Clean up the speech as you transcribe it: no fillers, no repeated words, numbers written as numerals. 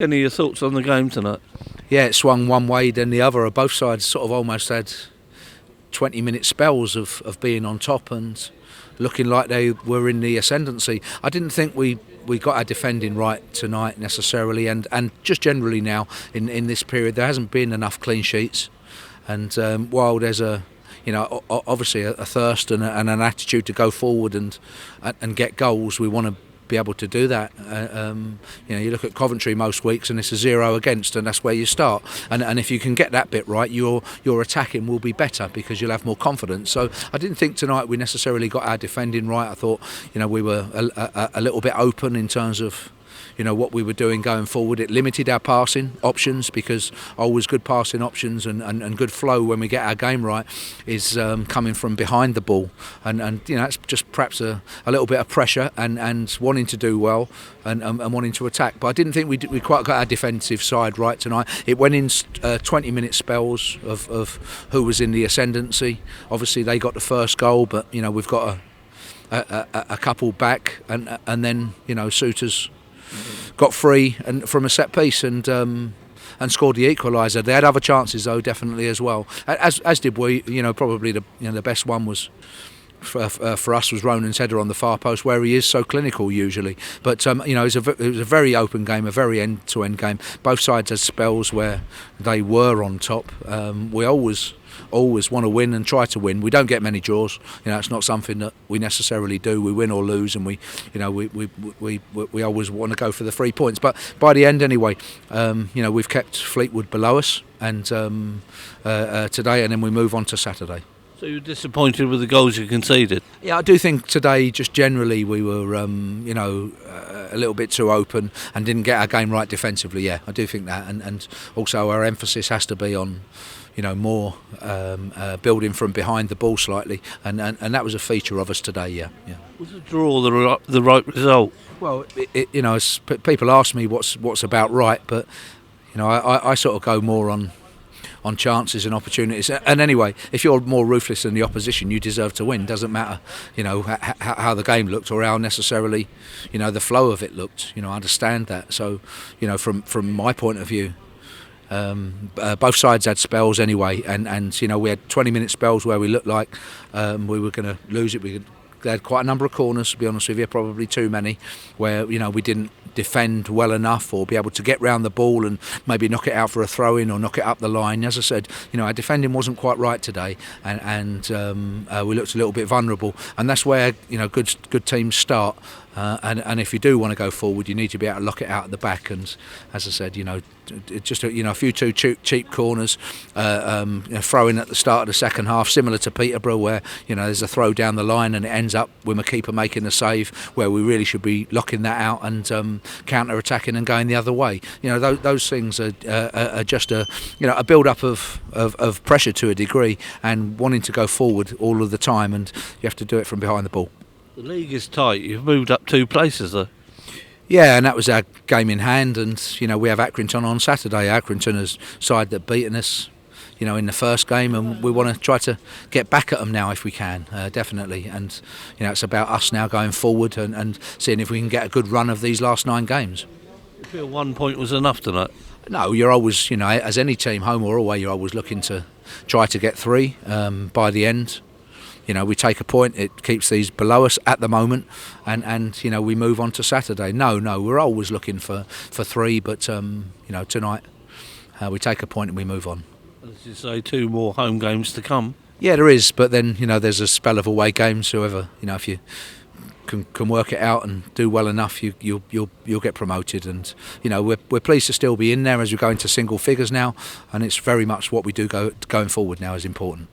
Any of your thoughts on the game tonight? Yeah, it swung one way then the other. Both sides sort of almost had 20-minute spells of being on top and looking like they were in the ascendancy. I didn't think we got our defending right tonight necessarily, and just generally now in this period there hasn't been enough clean sheets. And while there's obviously a thirst and an attitude to go forward and get goals, we want to be able to do that. You look at Coventry most weeks and it's a 0 against, and that's where you start. And if you can get that bit right, your attacking will be better because you'll have more confidence. So I didn't think tonight we necessarily got our defending right. I thought we were a little bit open in terms of what we were doing going forward. It limited our passing options because always good passing options and good flow when we get our game right is coming from behind the ball, and that's just perhaps a little bit of pressure and wanting to do well and wanting to attack. But I didn't think we quite got our defensive side right tonight. It went in 20-minute spells of who was in the ascendancy. Obviously they got the first goal, but we've got a couple back, and then Souters got free and from a set piece and scored the equaliser. They had other chances though, definitely as well. As did we. Probably the best one was for us was Ronan's header on the far post, where he is so clinical usually. But it was a very open game, a very end-to-end game. Both sides had spells where they were on top. We always want to win and try to win. We don't get many draws. It's not something that we necessarily do. We win or lose, and we always want to go for the 3 points. But by the end, anyway, we've kept Fleetwood below us, and today, and then we move on to Saturday. So you're disappointed with the goals you conceded? Yeah, I do think today, just generally, we were, a little bit too open and didn't get our game right defensively. Yeah, I do think that, and also our emphasis has to be on more building from behind the ball slightly, and that was a feature of us today. Yeah. Was the draw the right result? Well, people ask me what's about right, but I sort of go more on chances and opportunities. And anyway, if you're more ruthless than the opposition, you deserve to win. Doesn't matter, how the game looked or how necessarily, the flow of it looked. I understand that. So, from my point of view, both sides had spells anyway, and we had 20-minute spells where we looked like we were going to lose it. They had quite a number of corners, to be honest with you, probably too many, where we didn't defend well enough or be able to get round the ball and maybe knock it out for a throw-in or knock it up the line. As I said, our defending wasn't quite right today, and we looked a little bit vulnerable, and that's where good teams start. And if you do want to go forward, you need to be able to lock it out at the back. And as I said, just a few too cheap corners, throwing at the start of the second half, similar to Peterborough, where there's a throw down the line and it ends up with a keeper making a save, where we really should be locking that out and counter-attacking and going the other way. Those things are just a build-up of pressure to a degree and wanting to go forward all of the time, and you have to do it from behind the ball. The league is tight. You've moved up 2 places though. Yeah, and that was our game in hand, and we have Accrington on Saturday. Accrington is a side that beaten us in the first game, and we want to try to get back at them now if we can, definitely. And it's about us now going forward and seeing if we can get a good run of these last 9 games. You feel 1 point was enough tonight? No, you're always, as any team, home or away, you're always looking to try to get 3 by the end. We take a point, it keeps these below us at the moment, and we move on to Saturday. No, we're always looking for 3, but tonight we take a point and we move on. As you say, 2 more home games to come. Yeah, there is, but then there's a spell of away games. Whoever if you can work it out and do well enough, you'll get promoted. And we're pleased to still be in there as we go into single figures now, and it's very much what we do going forward now is important.